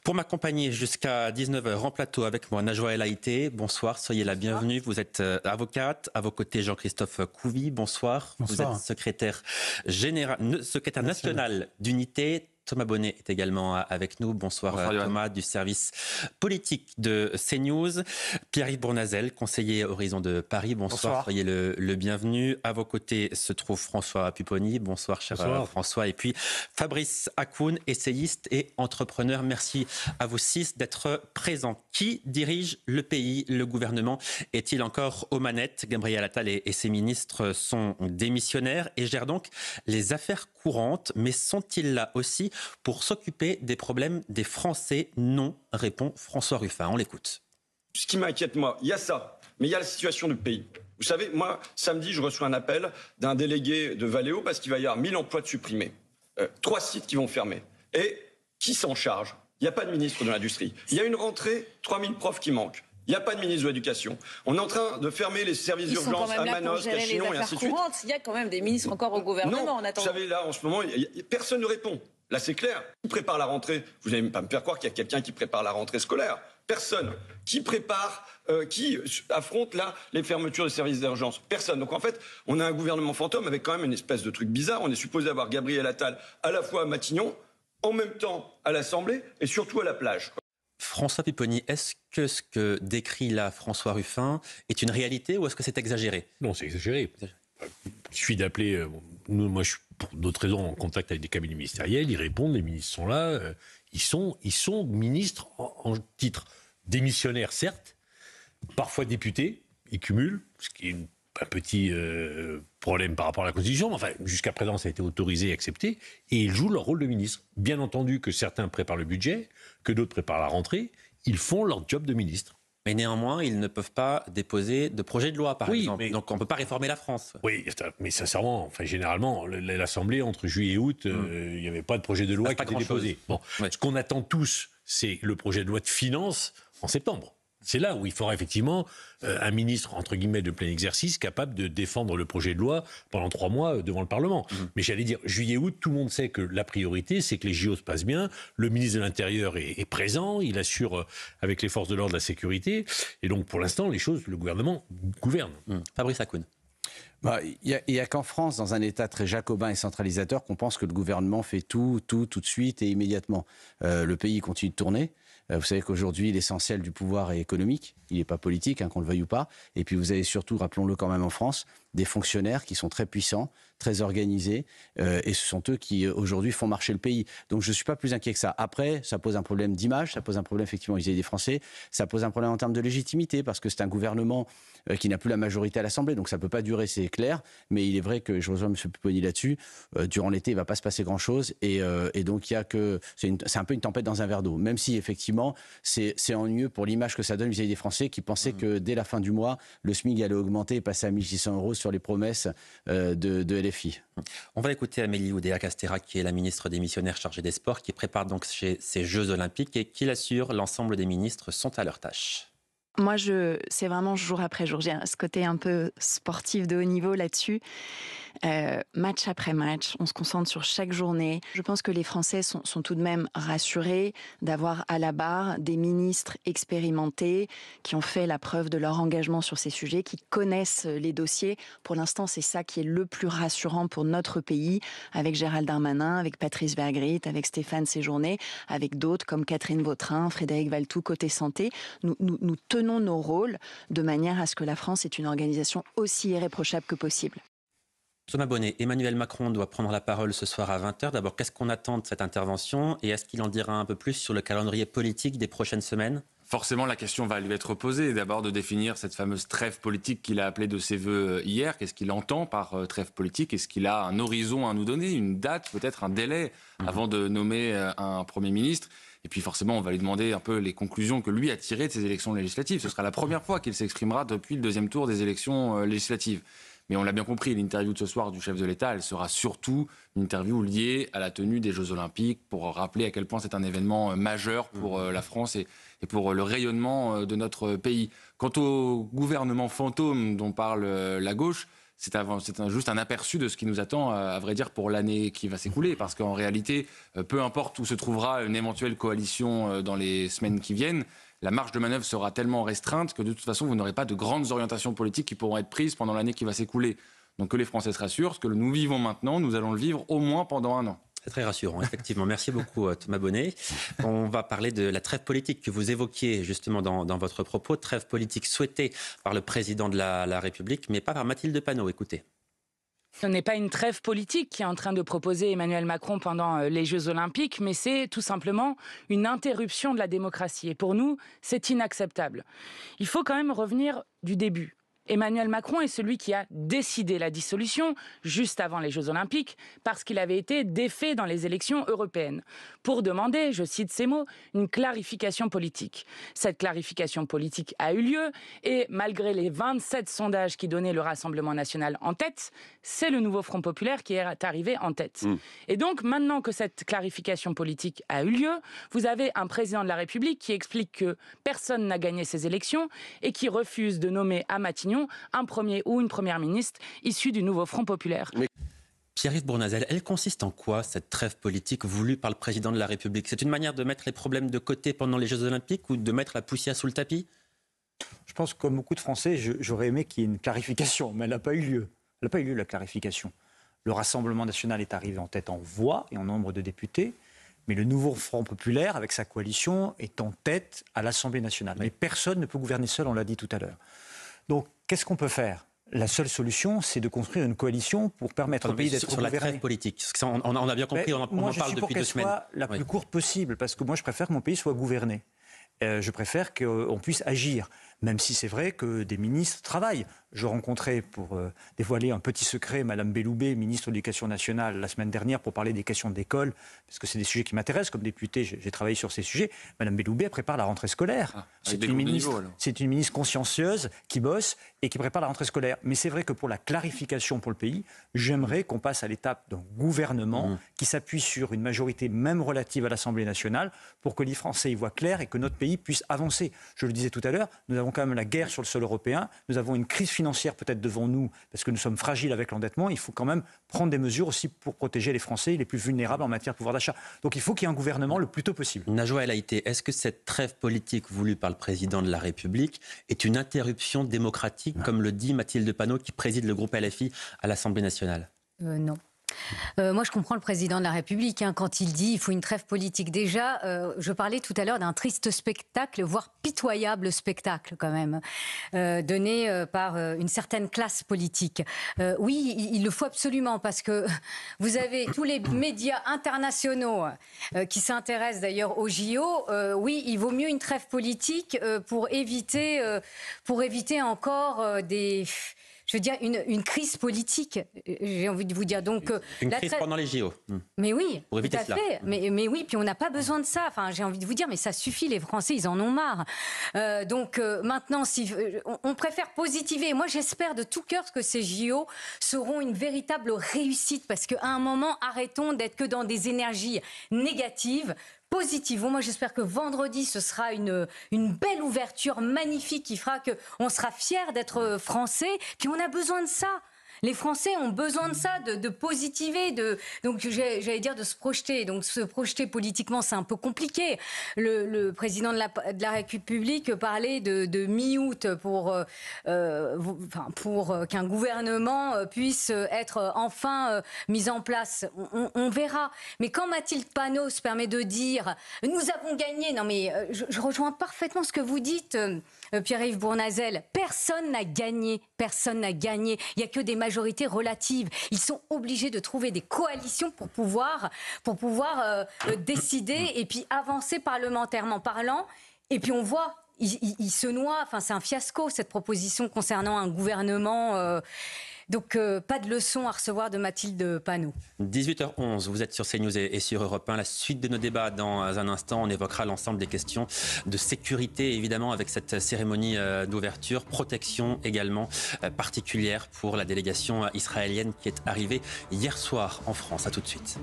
Pour m'accompagner jusqu'à 19h en plateau avec moi, Najwa El Haïté. Bonsoir, soyez la bienvenue. Vous êtes avocate. À vos côtés, Jean-Christophe Couvi. Bonsoir. Bonsoir. Vous êtes secrétaire national d'unité. Thomas Bonnet est également avec nous. Bonsoir, Thomas, du service politique de CNews. Pierre-Yves Bournazel, conseiller Horizon de Paris. Bonsoir. Soyez le bienvenu. À vos côtés se trouve François Pupponi. Bonsoir, cher François. Et puis Fabrice Hakoun, essayiste et entrepreneur. Merci à vous six d'être présents. Qui dirige le pays? Le gouvernement est-il encore aux manettes? Gabriel Attal et ses ministres sont démissionnaires et gèrent donc les affaires courantes. Mais sont-ils là aussi pour s'occuper des problèmes des Français? Non, répond François Ruffin. On l'écoute. Ce qui m'inquiète, moi, il y a ça, mais il y a la situation du pays. Vous savez, moi, samedi, je reçois un appel d'un délégué de Valeo parce qu'il va y avoir 1000 emplois de supprimés. 3 sites qui vont fermer. Et qui s'en charge? Il n'y a pas de ministre de l'Industrie. Il y a une rentrée, 3000 profs qui manquent. Il n'y a pas de ministre de l'Éducation. On est en train de fermer les services d'urgence à Manosque, à Chinon et ainsi de suite. Il y a quand même des ministres encore au gouvernement non, en attendant. Vous savez, là, en ce moment, personne ne répond. Là, c'est clair. Qui prépare la rentrée? Vous n'allez pas me faire croire qu'il y a quelqu'un qui prépare la rentrée scolaire. Personne. Qui prépare, qui affronte là les fermetures des services d'urgence? Personne. Donc en fait, on a un gouvernement fantôme avec quand même une espèce de truc bizarre. On est supposé avoir Gabriel Attal à la fois à Matignon, en même temps à l'Assemblée et surtout à la plage. François Pupponi, est-ce que ce que décrit là François Ruffin est une réalité ou est-ce que c'est exagéré? Non, c'est exagéré. Il suffit d'appeler. Moi, je suis pour d'autres raisons en contact avec des cabinets ministériels. Ils répondent, les ministres sont là. Ils sont ministres en titre démissionnaires, certes, parfois députés. Ils cumulent, ce qui est un petit problème par rapport à la Constitution. Enfin, jusqu'à présent, ça a été autorisé et accepté. Et ils jouent leur rôle de ministre. Bien entendu que certains préparent le budget, que d'autres préparent la rentrée. Ils font leur job de ministre. Mais néanmoins, ils ne peuvent pas déposer de projet de loi, par exemple. Donc on ne peut pas réformer la France. Oui, mais sincèrement, enfin, généralement, l'Assemblée, entre juillet et août, il n'y avait pas de projet de loi qui était déposé. Bon, ce qu'on attend tous, c'est le projet de loi de finances en septembre. C'est là où il faudra effectivement un ministre, entre guillemets, de plein exercice, capable de défendre le projet de loi pendant 3 mois devant le Parlement. Mais j'allais dire, juillet-août, tout le monde sait que la priorité, c'est que les JO se passent bien. Le ministre de l'Intérieur est présent, il assure avec les forces de l'ordre la sécurité. Et donc, pour l'instant, les choses, le gouvernement gouverne. Fabrice Hakoun. Il n'y a qu'en France, dans un État très jacobin et centralisateur, qu'on pense que le gouvernement fait tout de suite et immédiatement. Le pays continue de tourner. Vous savez qu'aujourd'hui, l'essentiel du pouvoir est économique, il n'est pas politique, qu'on le veuille ou pas. Et puis vous avez surtout, rappelons-le quand même en France, des fonctionnaires qui sont très puissants, très organisés, et ce sont eux qui aujourd'hui font marcher le pays. Donc je ne suis pas plus inquiet que ça. Après, ça pose un problème d'image, ça pose un problème effectivement vis-à-vis des Français, ça pose un problème en termes de légitimité, parce que c'est un gouvernement qui n'a plus la majorité à l'Assemblée, donc ça ne peut pas durer, c'est clair. Mais il est vrai que, je rejoins M. Pupponi là-dessus, durant l'été, il ne va pas se passer grand-chose, et donc il y a que c'est un peu une tempête dans un verre d'eau, même si effectivement c'est ennuyeux pour l'image que ça donne vis-à-vis des Français qui pensaient que dès la fin du mois, le SMIC allait augmenter et passer à 1 600 € sur les promesses de LFI. On va écouter Amélie Oudéa-Castéra, qui est la ministre démissionnaire chargée des Sports, qui prépare donc ces Jeux Olympiques et qui l'assure, l'ensemble des ministres sont à leur tâche. Moi, c'est vraiment jour après jour. J'ai ce côté un peu sportif de haut niveau là-dessus. Match après match, on se concentre sur chaque journée. Je pense que les Français sont tout de même rassurés d'avoir à la barre des ministres expérimentés qui ont fait la preuve de leur engagement sur ces sujets, qui connaissent les dossiers. Pour l'instant, c'est ça qui est le plus rassurant pour notre pays, avec Gérald Darmanin, avec Patrice Vergrit, avec Stéphane Séjourné, avec d'autres comme Catherine Vautrin, Frédéric Valletoux, côté santé. Nous tenons nos rôles de manière à ce que la France ait une organisation aussi irréprochable que possible. Thomas Bonnet, Emmanuel Macron doit prendre la parole ce soir à 20h. D'abord, qu'est-ce qu'on attend de cette intervention et est-ce qu'il en dira un peu plus sur le calendrier politique des prochaines semaines? Forcément, la question va lui être posée. D'abord, de définir cette fameuse trêve politique qu'il a appelée de ses voeux hier. Qu'est-ce qu'il entend par trêve politique? Est-ce qu'il a un horizon à nous donner, une date, peut-être un délai avant de nommer un Premier ministre? Et puis forcément, on va lui demander un peu les conclusions que lui a tirées de ces élections législatives. Ce sera la première fois qu'il s'exprimera depuis le 2e tour des élections législatives. Mais on l'a bien compris, l'interview de ce soir du chef de l'État, elle sera surtout une interview liée à la tenue des Jeux Olympiques pour rappeler à quel point c'est un événement majeur pour la France et pour le rayonnement de notre pays. Quant au gouvernement fantôme dont parle la gauche, juste un aperçu de ce qui nous attend, à vrai dire, pour l'année qui va s'écouler. Parce qu'en réalité, peu importe où se trouvera une éventuelle coalition dans les semaines qui viennent, la marge de manœuvre sera tellement restreinte que de toute façon, vous n'aurez pas de grandes orientations politiques qui pourront être prises pendant l'année qui va s'écouler. Donc que les Français se rassurent, ce que nous vivons maintenant, nous allons le vivre au moins pendant 1 an. C'est très rassurant, effectivement. Merci beaucoup, Thomas Bonnet. On va parler de la trêve politique que vous évoquiez justement dans votre propos. Trêve politique souhaitée par le président de la République, mais pas par Mathilde Panot. Écoutez. Ce n'est pas une trêve politique qui est en train de proposer Emmanuel Macron pendant les Jeux Olympiques, mais c'est tout simplement une interruption de la démocratie. Et pour nous, c'est inacceptable. Il faut quand même revenir du début. Emmanuel Macron est celui qui a décidé la dissolution juste avant les Jeux Olympiques parce qu'il avait été défait dans les élections européennes pour demander, je cite ces mots, une clarification politique. Cette clarification politique a eu lieu et malgré les 27 sondages qui donnaient le Rassemblement national en tête, c'est le nouveau Front populaire qui est arrivé en tête. Et donc maintenant que cette clarification politique a eu lieu, vous avez un président de la République qui explique que personne n'a gagné ces élections et qui refuse de nommer à Matignon un premier ou une première ministre issue du nouveau Front populaire. Pierre-Yves Bournazel, elle consiste en quoi, cette trêve politique voulue par le président de la République? C'est une manière de mettre les problèmes de côté pendant les Jeux Olympiques ou de mettre la poussière sous le tapis? Je pense que comme beaucoup de Français, j'aurais aimé qu'il y ait une clarification, mais elle n'a pas eu lieu. Elle n'a pas eu lieu, la clarification. Le Rassemblement national est arrivé en tête en voix et en nombre de députés, mais le nouveau Front populaire, avec sa coalition, est en tête à l'Assemblée nationale. Mais personne ne peut gouverner seul, on l'a dit tout à l'heure. Donc, qu'est-ce qu'on peut faire? La seule solution, c'est de construire une coalition pour permettre au pays d'être gouverné. Sur la trêve politique, on a bien compris, on en parle depuis 2 semaines. Je suis pour qu'elle soit la plus courte possible, parce que moi, je préfère que mon pays soit gouverné. Je préfère qu'on puisse agir, même si c'est vrai que des ministres travaillent. Je rencontrais, pour dévoiler un petit secret, Mme Belloubet, ministre de l'Éducation nationale, la semaine dernière, pour parler des questions d'école, parce que c'est des sujets qui m'intéressent. Comme député, j'ai travaillé sur ces sujets. Mme Belloubet prépare la rentrée scolaire. C'est une ministre consciencieuse qui bosse et qui prépare la rentrée scolaire. Mais c'est vrai que pour la clarification pour le pays, j'aimerais qu'on passe à l'étape d'un gouvernement qui s'appuie sur une majorité même relative à l'Assemblée nationale pour que les Français y voient clair et que notre pays puisse avancer. Je le disais tout à l'heure, nous avons quand même la guerre sur le sol européen, nous avons une crise financière peut-être devant nous parce que nous sommes fragiles avec l'endettement. Il faut quand même prendre des mesures aussi pour protéger les Français les plus vulnérables en matière de pouvoir d'achat. Donc il faut qu'il y ait un gouvernement le plus tôt possible. Najwa El Haïté, est-ce que cette trêve politique voulue par le président de la République est une interruption démocratique, comme le dit Mathilde Panot qui préside le groupe LFI à l'Assemblée nationale? Non. Moi, je comprends le président de la République quand il dit qu'il faut une trêve politique. Déjà, je parlais tout à l'heure d'un triste spectacle, voire pitoyable spectacle quand même, donné par une certaine classe politique. Oui, il le faut absolument parce que vous avez tous les médias internationaux qui s'intéressent d'ailleurs aux JO. Oui, il vaut mieux une trêve politique pour éviter encore des... Je veux dire, une crise politique, j'ai envie de vous dire. Donc, une crise pendant les JO. Mais oui, pour éviter tout à fait. Mais oui, puis on n'a pas besoin de ça. Enfin, j'ai envie de vous dire, mais ça suffit, les Français, ils en ont marre. Maintenant, on préfère positiver. Moi, j'espère de tout cœur que ces JO seront une véritable réussite, parce qu'à un moment, arrêtons d'être que dans des énergies négatives. Positivement, moi j'espère que vendredi ce sera une belle ouverture magnifique qui fera qu'on sera fiers d'être français, puis on a besoin de ça. Les Français ont besoin de ça, de positiver, donc j'allais dire de se projeter. Donc se projeter politiquement, c'est un peu compliqué. Le président de la République parlait de mi-août pour qu'un gouvernement puisse être enfin mis en place. On verra. Mais quand Mathilde Panot se permet de dire « nous avons gagné », non mais je rejoins parfaitement ce que vous dites, Pierre-Yves Bournazel. Personne n'a gagné. Personne n'a gagné. Il n'y a que des majorités relatives. Ils sont obligés de trouver des coalitions pour pouvoir décider et puis avancer parlementairement parlant. Et puis on voit, il se noie. Enfin, c'est un fiasco, cette proposition concernant un gouvernement... Donc, pas de leçon à recevoir de Mathilde Panot. 18h11, vous êtes sur CNews et sur Europe 1. La suite de nos débats dans un instant. On évoquera l'ensemble des questions de sécurité, évidemment, avec cette cérémonie d'ouverture. Protection également particulière pour la délégation israélienne qui est arrivée hier soir en France. À tout de suite.